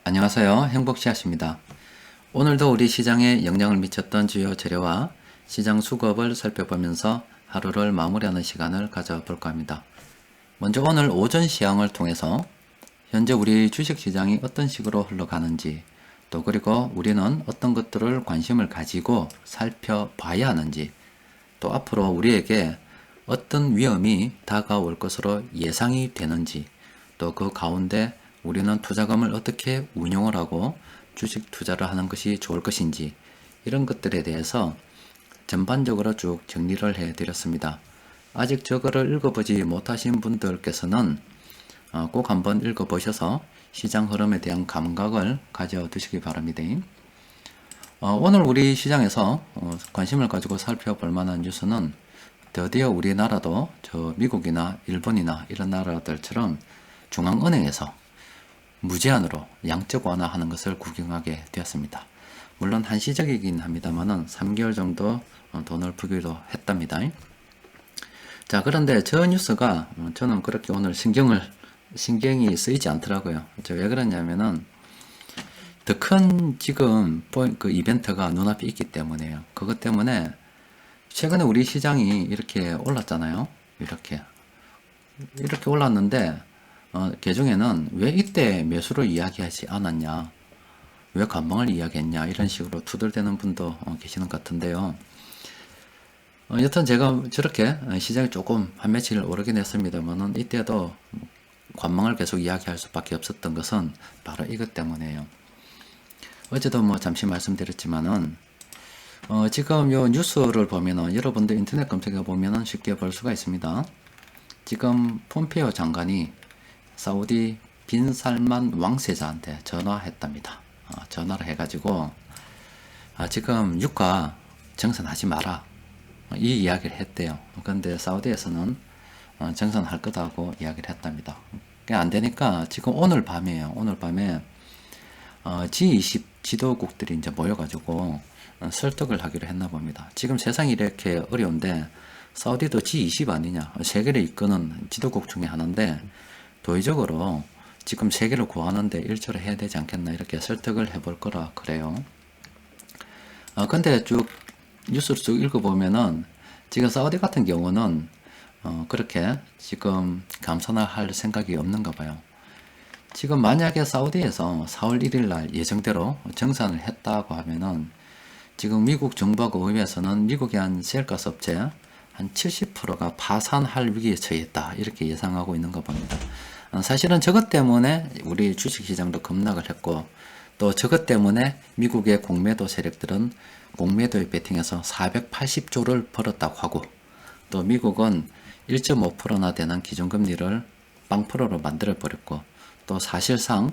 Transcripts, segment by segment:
안녕하세요. 행복씨앗입니다. 오늘도 우리 시장에 영향을 미쳤던 주요 재료와 시장 수급을 살펴보면서 하루를 마무리하는 시간을 가져볼까 합니다. 먼저 오늘 오전 시황을 통해서 현재 우리 주식시장이 어떤 식으로 흘러가는지, 또 그리고 우리는 어떤 것들을 관심을 가지고 살펴봐야 하는지, 또 앞으로 우리에게 어떤 위험이 다가올 것으로 예상이 되는지, 또 그 가운데 우리는 투자금을 어떻게 운용을 하고 주식 투자를 하는 것이 좋을 것인지, 이런 것들에 대해서 전반적으로 쭉 정리를 해 드렸습니다. 아직 저거를 읽어보지 못하신 분들께서는 꼭 한번 읽어보셔서 시장 흐름에 대한 감각을 가져 두시기 바랍니다. 오늘 우리 시장에서 관심을 가지고 살펴볼 만한 뉴스는 드디어 우리나라도 저 미국이나 일본이나 이런 나라들처럼 중앙은행에서 무제한으로 양적 완화하는 것을 구경하게 되었습니다. 물론 한시적이긴 합니다만은 3개월 정도 돈을 부기로 했답니다. 자, 그런데 저 뉴스가 저는 그렇게 오늘 신경이 쓰이지 않더라고요. 왜 그러냐면은 더 큰 지금 그 이벤트가 눈앞에 있기 때문에요. 그것 때문에 최근에 우리 시장이 이렇게 올랐잖아요. 이렇게 올랐는데 개중에는 왜 이때 매수를 이야기하지 않았냐, 왜 관망을 이야기했냐, 이런 식으로 투덜대는 분도 계시는 것 같은데요. 여튼 제가 저렇게 시장이 조금 한 며칠 오르긴 했습니다만은 이때도 관망을 계속 이야기할 수밖에 없었던 것은 바로 이것 때문에요. 어제도 잠시 말씀드렸지만은 지금 요 뉴스를 보면은 여러분들 인터넷 검색해 보면은 쉽게 볼 수가 있습니다. 지금 폼페이오 장관이 사우디 빈살만 왕세자한테 전화했답니다. 전화를 해가지고 지금 유가 정산하지 마라, 이 이야기를 했대요. 그런데 사우디에서는 정산할 거다고 이야기를 했답니다. 그게 안 되니까 지금 오늘 밤이에요. 오늘 밤에 G20 지도국들이 이제 모여가지고 설득을 하기로 했나 봅니다. 지금 세상이 이렇게 어려운데 사우디도 G20 아니냐, 세계를 이끄는 지도국 중에 하나인데 도의적으로 지금 세계를 구하는데 일조를 해야 되지 않겠나, 이렇게 설득을 해볼 거라 그래요. 근데 쭉 뉴스를 쭉 읽어보면은 지금 사우디 같은 경우는 그렇게 지금 감산을 할 생각이 없는가 봐요. 지금 만약에 사우디에서 4월 1일 날 예정대로 정산을 했다고 하면은 지금 미국 정부하고 의회에서는 미국의 한 셰일가스 업체 한 70%가 파산할 위기에 처했다, 이렇게 예상하고 있는 거 봅니다. 사실은 저것 때문에 우리 주식시장도 급락을 했고, 또 저것 때문에 미국의 공매도 세력들은 공매도에 베팅해서 480조를 벌었다고 하고, 또 미국은 1.5%나 되는 기준금리를 0%로 만들어 버렸고, 또 사실상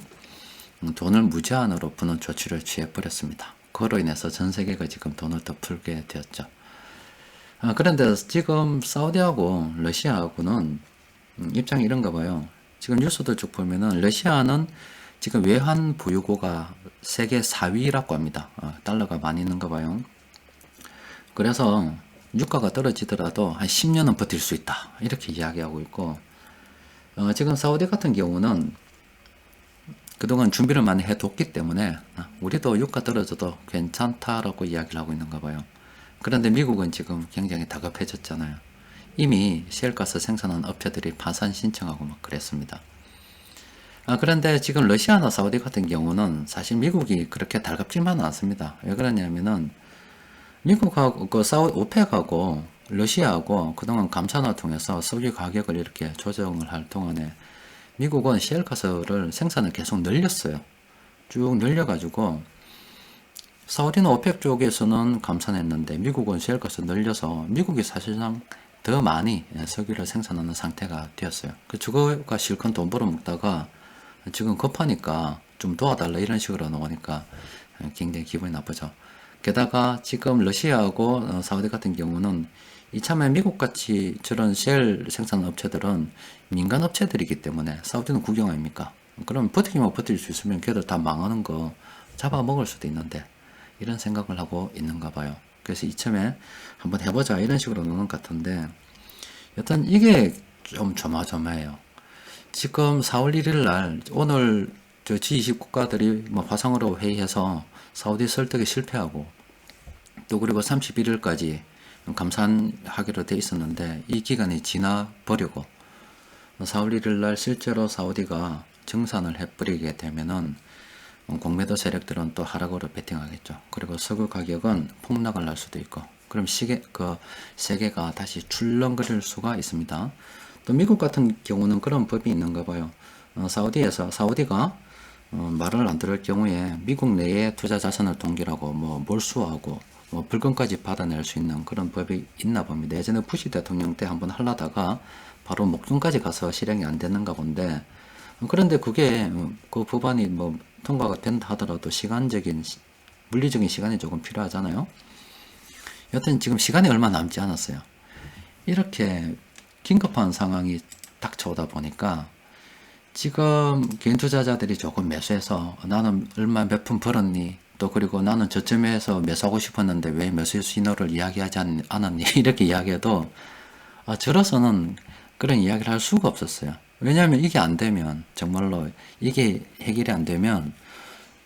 돈을 무제한으로 푸는 조치를 취해 버렸습니다. 그로 인해서 전 세계가 지금 돈을 더 풀게 되었죠. 그런데 지금 사우디하고 러시아하고는 입장이 이런가 봐요. 지금 뉴스도 쭉 보면은 러시아는 지금 외환 보유고가 세계 4위라고 합니다. 달러가 많이 있는가 봐요. 그래서 유가가 떨어지더라도 한 10년은 버틸 수 있다, 이렇게 이야기하고 있고, 지금 사우디 같은 경우는 그동안 준비를 많이 해뒀기 때문에 우리도 유가 떨어져도 괜찮다라고 이야기를 하고 있는가 봐요. 그런데 미국은 지금 굉장히 다급해졌잖아요. 이미 셰일가스 생산한 업체들이 파산 신청하고 막 그랬습니다. 그런데 지금 러시아나 사우디 같은 경우는 사실 미국이 그렇게 달갑지만은 않습니다. 왜 그러냐면은 미국하고 오펙하고 러시아하고 그동안 감산을 통해서 석유 가격을 이렇게 조정을 할 동안에 미국은 셰일가스를 생산을 계속 늘렸어요. 쭉 늘려가지고 사우디는 오펙 쪽에서는 감산했는데 미국은 셰일가스 늘려서 미국이 사실상 더 많이 석유를 생산하는 상태가 되었어요. 저거가 실컷 돈 벌어먹다가 지금 급하니까 좀 도와달라, 이런 식으로 나오니까 굉장히 기분이 나쁘죠. 게다가 지금 러시아하고 사우디 같은 경우는 이참에 미국같이 저런 셰일 생산 업체들은 민간 업체들이기 때문에 사우디는 국영 아닙니까? 그럼 버티기만 버틸 수 있으면 걔들 다 망하는 거 잡아먹을 수도 있는데, 이런 생각을 하고 있는가 봐요. 그래서 이참에 한번 해보자, 이런 식으로 노는 것 같은데, 여튼 이게 좀 조마조마해요. 지금 4월 1일 날 오늘 저 G20 국가들이 뭐 화상으로 회의해서 사우디 설득에 실패하고 또 그리고 31일까지 감산하기로 돼 있었는데 이 기간이 지나 버리고 4월 1일 날 실제로 사우디가 증산을 해버리게 되면은 공매도 세력들은 또 하락으로 베팅하겠죠. 그리고 석유 가격은 폭락을 할 수도 있고, 그럼 세계가 다시 출렁거릴 수가 있습니다. 또 미국 같은 경우는 그런 법이 있는가 봐요. 사우디가 말을 안 들을 경우에 미국 내에 투자 자산을 동결하고 뭐 몰수하고 뭐 불금까지 받아낼 수 있는 그런 법이 있나 봅니다. 예전에 부시 대통령 때 한번 하려다가 바로 목전까지 가서 실행이 안 되는가 본데, 그런데 그게 그 법안이 뭐 통과가 된다 하더라도 물리적인 시간이 조금 필요하잖아요. 여튼 지금 시간이 얼마 남지 않았어요. 이렇게 긴급한 상황이 닥쳐오다 보니까 지금 개인 투자자들이 조금 매수해서 나는 얼마 몇 푼 벌었니? 또 그리고 나는 저점에서 매수하고 싶었는데 왜 매수 신호를 이야기하지 않았니? 이렇게 이야기해도 저로서는 그런 이야기를 할 수가 없었어요. 왜냐하면 이게 안 되면, 정말로 이게 해결이 안 되면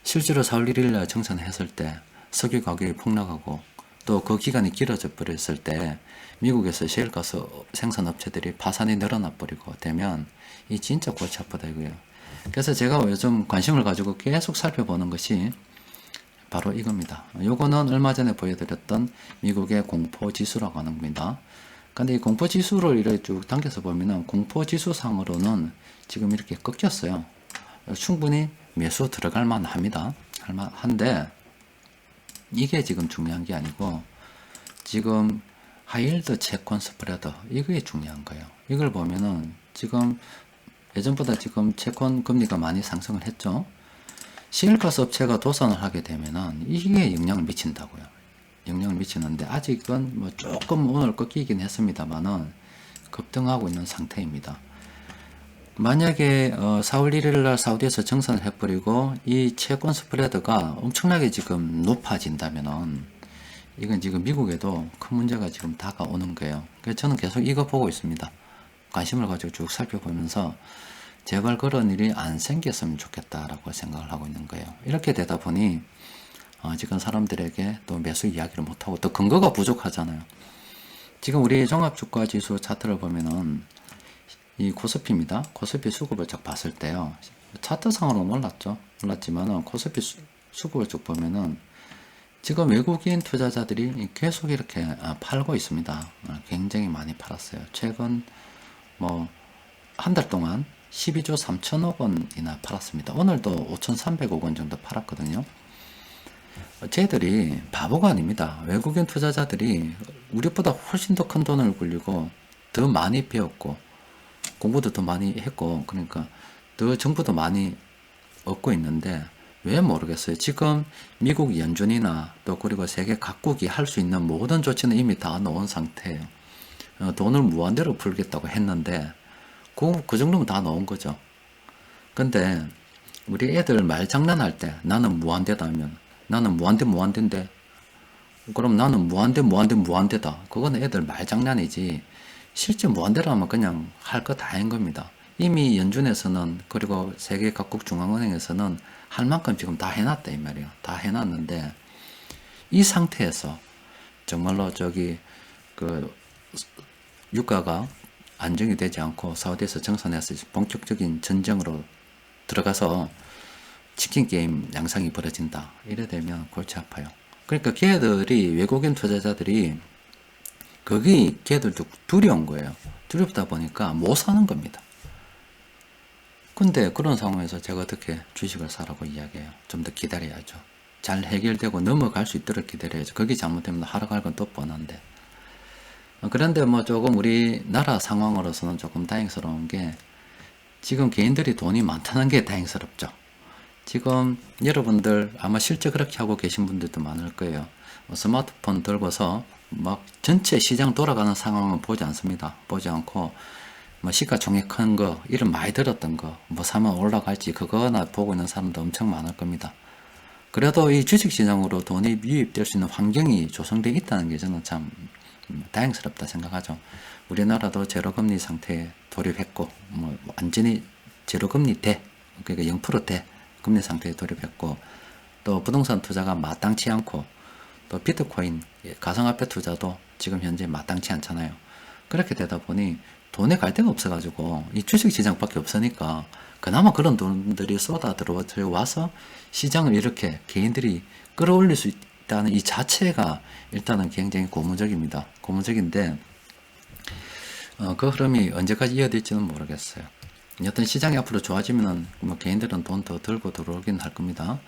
실제로 4월 1일 날 정산했을 때 석유 가격이 폭락하고 또 그 기간이 길어져 버렸을 때 미국에서 셰일가스 생산업체들이 파산이 늘어나 버리고 되면 이 진짜 골치 아프다 이거예요. 그래서 제가 요즘 관심을 가지고 계속 살펴보는 것이 바로 이겁니다. 요거는 얼마 전에 보여드렸던 미국의 공포지수라고 하는 겁니다. 근데 이 공포지수를 이렇게 쭉 당겨서 보면은 공포지수상으로는 지금 이렇게 꺾였어요. 충분히 매수 들어갈 만합니다. 한데 이게 지금 중요한 게 아니고 지금 하이힐드 채권 스프레드 이게 중요한 거예요. 이걸 보면은 지금 예전보다 지금 채권 금리가 많이 상승을 했죠. 시일가스 업체가 도산을 하게 되면은 이게 영향을 미친다고요. 영향을 미치는데 아직은 뭐 조금 오늘 꺾이긴 했습니다만은 급등하고 있는 상태입니다. 만약에 4월 1일 날 사우디에서 정산을 해버리고 이 채권 스프레드가 엄청나게 지금 높아진다면은 이건 지금 미국에도 큰 문제가 지금 다가오는 거예요. 그래서 저는 계속 이거 보고 있습니다. 관심을 가지고 쭉 살펴보면서 제발 그런 일이 안 생겼으면 좋겠다라고 생각을 하고 있는 거예요. 이렇게 되다 보니 지금 사람들에게 또 매수 이야기를 못하고 또 근거가 부족하잖아요. 지금 우리 종합주가지수 차트를 보면은 이 코스피입니다. 코스피 수급을 쭉 봤을 때요. 차트상으로는 올랐지만은 코스피 수급을 쭉 보면은 지금 외국인 투자자들이 계속 이렇게 팔고 있습니다. 굉장히 많이 팔았어요. 최근 뭐 한 달 동안 12조 3천억 원이나 팔았습니다. 오늘도 5,300억 원 정도 팔았거든요. 쟤들이 바보가 아닙니다. 외국인 투자자들이 우리보다 훨씬 더 큰 돈을 굴리고 더 많이 배웠고 공부도 더 많이 했고 그러니까 더 정보도 많이 얻고 있는데 왜 모르겠어요. 지금 미국 연준이나 또 그리고 세계 각국이 할 수 있는 모든 조치는 이미 다 놓은 상태예요. 돈을 무한대로 풀겠다고 했는데 그 정도면 다 놓은 거죠. 근데 우리 애들 말 장난할 때 나는 무한대다 하면 나는 무한대인데 그럼 나는 무한대다. 그건 애들 말 장난이지 실제 무한대로 하면 그냥 할 거 다 한 겁니다. 이미 연준에서는 그리고 세계 각국 중앙은행에서는 할 만큼 지금 다 해놨다 이 말이에요. 다 해놨는데 이 상태에서 정말로 그 유가가 안정이 되지 않고 사우디에서 정산해서 본격적인 전쟁으로 들어가서 치킨 게임 양상이 벌어진다. 이래 되면 골치 아파요. 그러니까 외국인 투자자들이 걔들도 두려운 거예요. 두렵다 보니까 못 사는 겁니다. 근데 그런 상황에서 제가 어떻게 주식을 사라고 이야기해요. 좀 더 기다려야죠. 잘 해결되고 넘어갈 수 있도록 기다려야죠. 그게 잘못되면 하락할 건 또 뻔한데. 그런데 뭐 조금 우리나라 상황으로서는 조금 다행스러운 게 지금 개인들이 돈이 많다는 게 다행스럽죠. 지금 여러분들 아마 실제 그렇게 하고 계신 분들도 많을 거예요. 스마트폰 들고서 막 전체 시장 돌아가는 상황은 보지 않습니다. 보지 않고 뭐 시가총액 큰 거, 이름 많이 들었던 거, 뭐 사면 올라갈지 그거나 보고 있는 사람도 엄청 많을 겁니다. 그래도 이 주식시장으로 돈이 유입될 수 있는 환경이 조성되어 있다는 게 저는 참 다행스럽다 생각하죠. 우리나라도 제로금리 상태에 돌입했고, 뭐 완전히 제로금리 그러니까 0% 금리 상태에 돌입했고, 또 부동산 투자가 마땅치 않고, 또 비트코인, 가상화폐 투자도 지금 현재 마땅치 않잖아요. 그렇게 되다 보니 돈에 갈 데가 없어가지고 이 주식시장밖에 없으니까 그나마 그런 돈들이 쏟아 들어와서 시장을 이렇게 개인들이 끌어올릴 수 있다는 이 자체가 일단은 굉장히 고무적입니다. 고무적인데 그 흐름이 언제까지 이어질지는 모르겠어요. 여튼 시장이 앞으로 좋아지면은 뭐 개인들은 돈 더 들고 들어오긴 할 겁니다.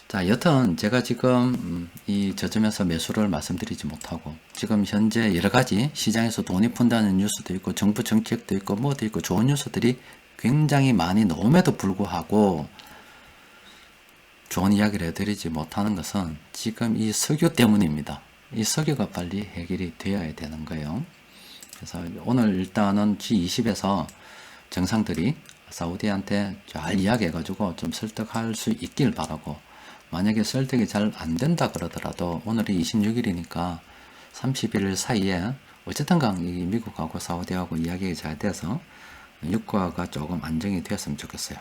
자, 여튼 제가 지금 이 저점에서 매수를 말씀드리지 못하고 지금 현재 여러 가지 시장에서 돈이 푼다는 뉴스도 있고 정부 정책도 있고 뭐도 있고 좋은 뉴스들이 굉장히 많이 나옴에도 불구하고 좋은 이야기를 해드리지 못하는 것은 지금 이 석유 때문입니다. 이 석유가 빨리 해결이 되어야 되는 거예요. 그래서 오늘 일단은 G20에서 정상들이 사우디한테 잘 이야기해가지고 좀 설득할 수 있길 바라고, 만약에 설득이 잘 안 된다 그러더라도 오늘이 26일이니까 30일 사이에 어쨌든 간 미국하고 사우디하고 이야기가 잘 돼서 유가가 조금 안정이 되었으면 좋겠어요.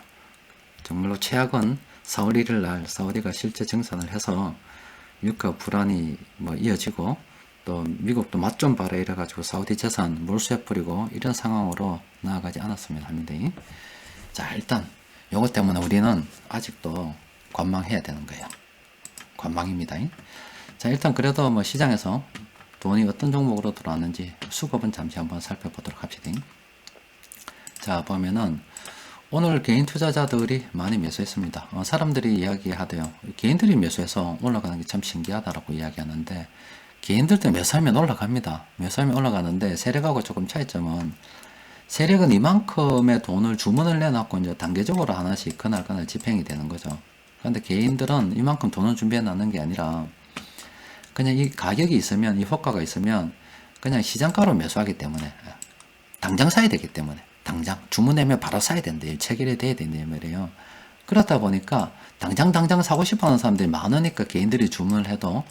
정말로 최악은 4월 1일 날 사우디가 실제 증산을 해서 유가 불안이 뭐 이어지고 또 미국도 맛 좀 봐라 이래가지고 사우디 재산 몰수해 뿌리고 이런 상황으로 나아가지 않았으면 합니다. 자, 일단 요것 때문에 우리는 아직도 관망해야 되는 거예요. 관망입니다. 자, 일단 그래도 뭐 시장에서 돈이 어떤 종목으로 들어왔는지 수급은 잠시 한번 살펴보도록 합시다. 자, 보면은 오늘 개인 투자자들이 많이 매수했습니다. 사람들이 이야기하대요. 개인들이 매수해서 올라가는 게 참 신기하다라고 이야기하는데, 개인들도 매수하면 올라갑니다. 매수하면 올라가는데 세력하고 조금 차이점은, 세력은 이만큼의 돈을 주문을 내놨고 이제 단계적으로 하나씩 그날 집행이 되는 거죠. 그런데 개인들은 이만큼 돈을 준비해 놨는 게 아니라 그냥 이 가격이 있으면, 이 효과가 있으면 그냥 시장가로 매수하기 때문에, 당장 사야 되기 때문에 당장 주문하면 바로 사야 된대요. 체결이 돼야 된대요 말이에요. 그렇다 보니까 당장 사고 싶어 하는 사람들이 많으니까 개인들이 주문을 해도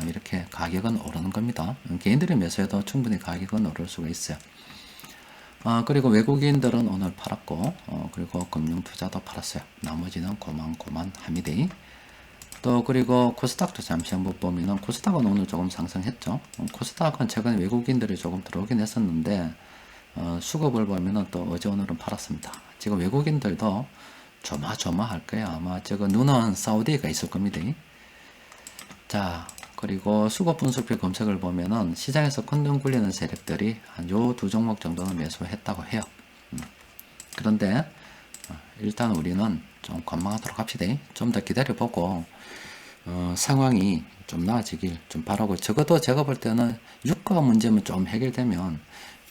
이렇게 가격은 오르는 겁니다. 개인들이 매수해도 충분히 가격은 오를 수가 있어요. 그리고 외국인들은 오늘 팔았고, 그리고 금융투자도 팔았어요. 나머지는 고만합니다. 또 그리고 코스닥도 잠시 한번 보면은, 코스닥은 오늘 조금 상승했죠. 코스닥은 최근에 외국인들이 조금 들어오긴 했었는데, 수급을 보면은 또 어제 오늘은 팔았습니다. 지금 외국인들도 조마조마할 거예요. 아마 눈은 사우디가 있을 겁니다. 자, 그리고 수급 분석표 검색을 보면은 시장에서 큰돈 굴리는 세력들이 한 요 두 종목 정도는 매수했다고 해요. 그런데 일단 우리는 좀 관망하도록 합시다. 좀 더 기다려보고 상황이 좀 나아지길 좀 바라고, 적어도 제가 볼 때는 유가 문제만 좀 해결되면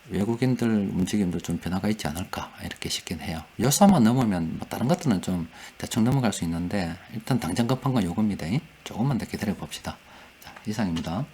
외국인들 움직임도 좀 변화가 있지 않을까 이렇게 싶긴 해요. 요사만 넘으면 뭐 다른 것들은 좀 대충 넘어갈 수 있는데 일단 당장 급한 건 요겁니다. 조금만 더 기다려 봅시다. 자, 이상입니다.